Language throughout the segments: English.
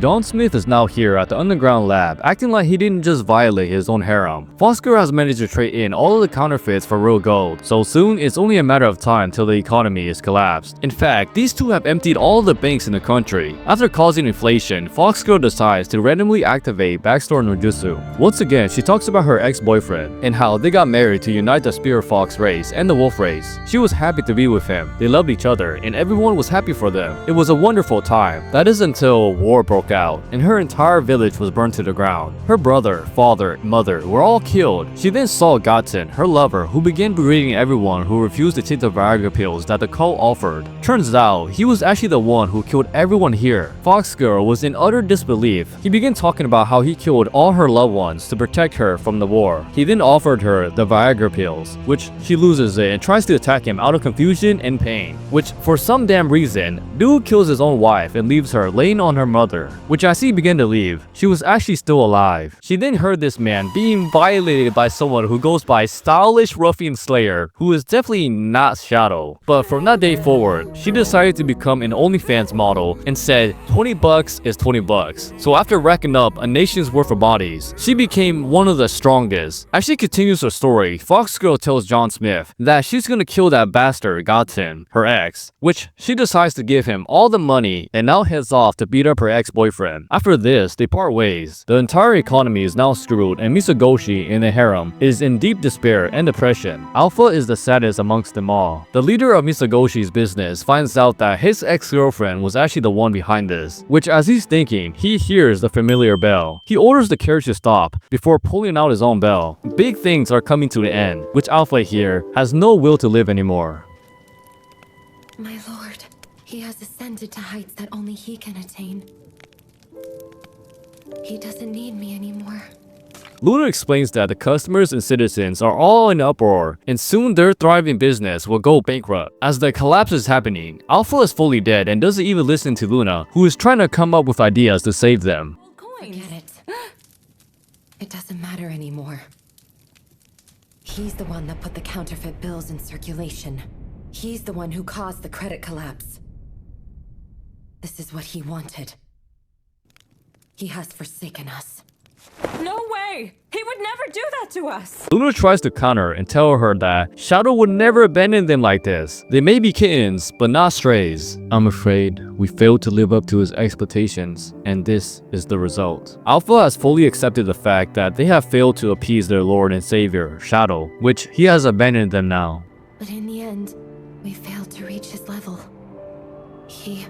John Smith is now here at the underground lab, acting like he didn't just violate his own harem. Fox Girl has managed to trade in all of the counterfeits for real gold, so soon it's only a matter of time till the economy is collapsed. In fact, these two have emptied all the banks in the country. After causing inflation, Fox Girl decides to randomly activate backstore no jutsu. Once again, she talks about her ex-boyfriend and how they got married to unite the Spear Fox race and the Wolf race. She was happy to be with him, they loved each other, and everyone was happy for them. It was a wonderful time. That is until war broke out, and her entire village was burned to the ground. Her brother, father, mother were all killed. She then saw Goten, her lover, who began berating everyone who refused to take the Viagra pills that the cult offered. Turns out, he was actually the one who killed everyone here. Fox Girl was in utter disbelief. He began talking about how he killed all her loved ones to protect her from the war. He then offered her the Viagra pills, which she loses it and tries to attack him out of confusion and pain. Which, for some damn reason, dude kills his own wife and leaves her laying on her mother. Which as he began to leave, she was actually still alive. She then heard this man being violated by someone who goes by Stylish Ruffian Slayer, who is definitely not Shadow. But from that day forward, she decided to become an OnlyFans model and said 20 bucks is 20 bucks. So after racking up a nation's worth of bodies, she became one of the strongest. As she continues her story, Fox Girl tells John Smith that she's gonna kill that bastard Goten, her ex, which she decides to give him all the money and now heads off to beat up her ex-boyfriend. After this, they part ways. The entire economy is now screwed and Misogoshi in the harem is in deep despair and depression. Alpha is the saddest amongst them all. The leader of Misogoshi's business finds out that his ex-girlfriend was actually the one behind this, which as he's thinking, he hears the familiar bell. He orders the carriage to stop before pulling out his own bell. Big things are coming to an end, which Alpha here has no will to live anymore. My lord, he has ascended to heights that only he can attain. He doesn't need me anymore. Luna explains that the customers and citizens are all in uproar, and soon their thriving business will go bankrupt. As the collapse is happening, Alpha is fully dead and doesn't even listen to Luna, who is trying to come up with ideas to save them. Forget it. It doesn't matter anymore. He's the one that put the counterfeit bills in circulation. He's the one who caused the credit collapse. This is what he wanted. He has forsaken us. No way! He would never do that to us! Luna tries to counter and tell her that Shadow would never abandon them like this. They may be kittens, but not strays. I'm afraid we failed to live up to his expectations, and this is the result. Alpha has fully accepted the fact that they have failed to appease their lord and savior, Shadow, which he has abandoned them now. But in the end, we failed to reach his level. He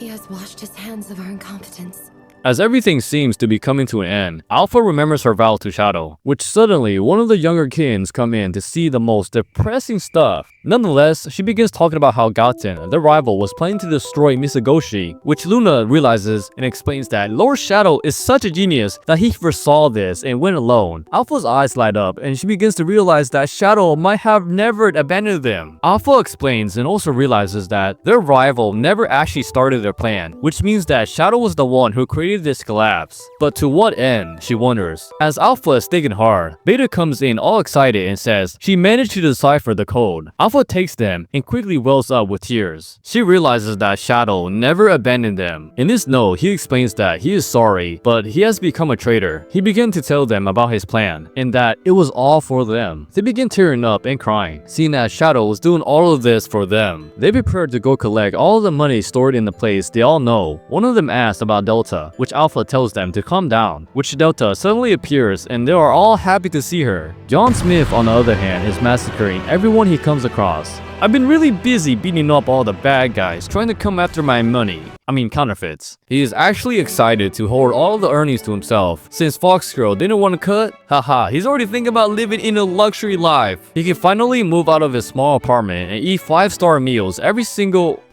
has washed his hands of our incompetence. As everything seems to be coming to an end, Alpha remembers her vow to Shadow, which suddenly one of the younger kids come in to see the most depressing stuff. Nonetheless, she begins talking about how Goten, their rival, was planning to destroy Misogoshi, which Luna realizes and explains that Lord Shadow is such a genius that he foresaw this and went alone. Alpha's eyes light up and she begins to realize that Shadow might have never abandoned them. Alpha explains and also realizes that their rival never actually started their plan, which means that Shadow was the one who created this collapse. But to what end, she wonders. As Alpha is thinking hard, Beta comes in all excited and says she managed to decipher the code. Alpha takes them and quickly wells up with tears. She realizes that Shadow never abandoned them. In this note, he explains that he is sorry, but he has become a traitor. He began to tell them about his plan and that it was all for them. They begin tearing up and crying, seeing that Shadow was doing all of this for them. They prepare to go collect all the money stored in the place they all know. One of them asks about Delta, which Alpha tells them to calm down, which Delta suddenly appears and they are all happy to see her. John Smith, on the other hand, is massacring everyone he comes across. I've been really busy beating up all the bad guys trying to come after my money. I mean counterfeits. He is actually excited to hold all the earnings to himself. Since Fox Girl didn't want to cut, haha, he's already thinking about living in a luxury life. He can finally move out of his small apartment and eat 5-star meals every single...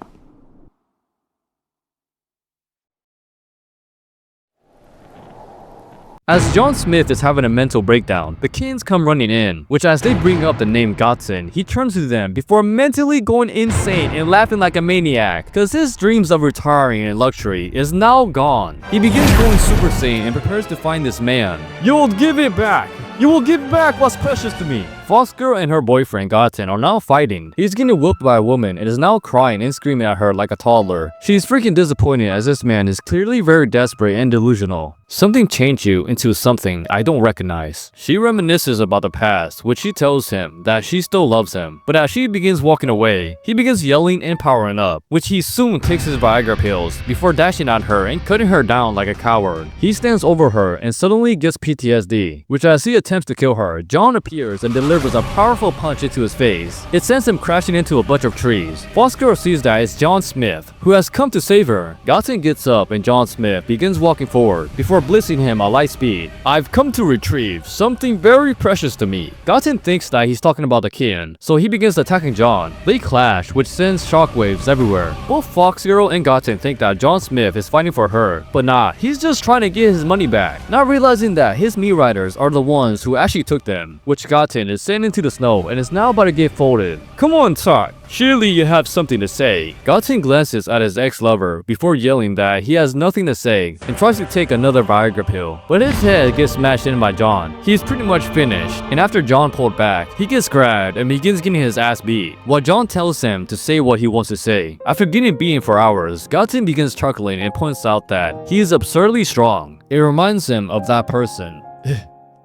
As John Smith is having a mental breakdown, the kids come running in, which as they bring up the name Goten, he turns to them before mentally going insane and laughing like a maniac, cause his dreams of retiring in luxury is now gone. He begins going Super Saiyan and prepares to find this man. You will give it back! You will give back what's precious to me! Fox Girl and her boyfriend Goten are now fighting. He's getting whooped by a woman and is now crying and screaming at her like a toddler. She's freaking disappointed as this man is clearly very desperate and delusional. Something changed you into something I don't recognize. She reminisces about the past, which she tells him that she still loves him. But as she begins walking away, he begins yelling and powering up, which he soon takes his Viagra pills before dashing at her and cutting her down like a coward. He stands over her and suddenly gets PTSD, which as he attempts to kill her, John appears and delivers a powerful punch into his face. It sends him crashing into a bunch of trees. Fox Girl sees that it's John Smith, who has come to save her. Goten gets up and John Smith begins walking forward before blitzing him at light speed. "I've come to retrieve something very precious to me." Goten thinks that he's talking about the kitten, so he begins attacking John. They clash, which sends shockwaves everywhere. Both Fox Girl and Goten think that John Smith is fighting for her, but nah, he's just trying to get his money back, not realizing that his meat riders are the ones who actually took them, which Goten is sent into the snow and is now about to get folded. "Come on, talk. Surely you have something to say." Goten glances at his ex-lover before yelling that he has nothing to say and tries to take another Viagra pill, but his head gets smashed in by John. He's pretty much finished, and after John pulled back, he gets grabbed and begins getting his ass beat, while John tells him to say what he wants to say. After getting beaten for hours, Goten begins chuckling and points out that he is absurdly strong. It reminds him of that person.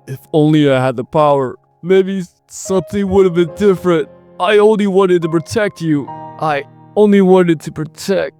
If only I had the power, maybe something would have been different. I only wanted to protect you. I only wanted to protect.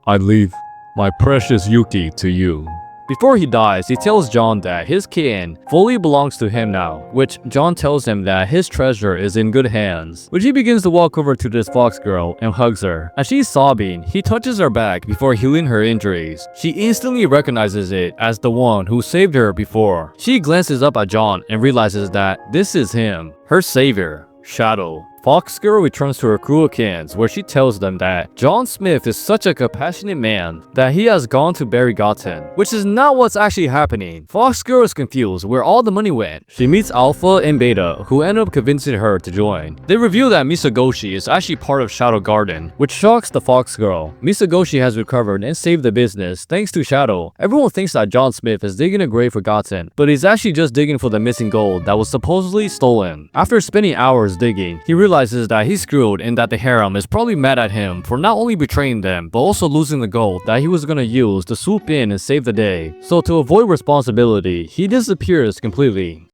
I leave my precious Yuki to you. Before he dies, he tells John that his kitten fully belongs to him now, which John tells him that his treasure is in good hands, which he begins to walk over to this Fox Girl and hugs her. As she's sobbing, he touches her back before healing her injuries. She instantly recognizes it as the one who saved her before. She glances up at John and realizes that this is him, her savior, Shadow. Fox Girl returns to her crew of kittens, where she tells them that John Smith is such a compassionate man that he has gone to bury Goten, which is not what's actually happening. Fox Girl is confused where all the money went. She meets Alpha and Beta, who end up convincing her to join. They reveal that Misagoshi is actually part of Shadow Garden, which shocks the Fox Girl. Misagoshi has recovered and saved the business thanks to Shadow. Everyone thinks that John Smith is digging a grave for Goten, but he's actually just digging for the missing gold that was supposedly stolen. After spending hours digging, he realizes that he's screwed and that the harem is probably mad at him for not only betraying them, but also losing the gold that he was gonna use to swoop in and save the day. So to avoid responsibility, he disappears completely.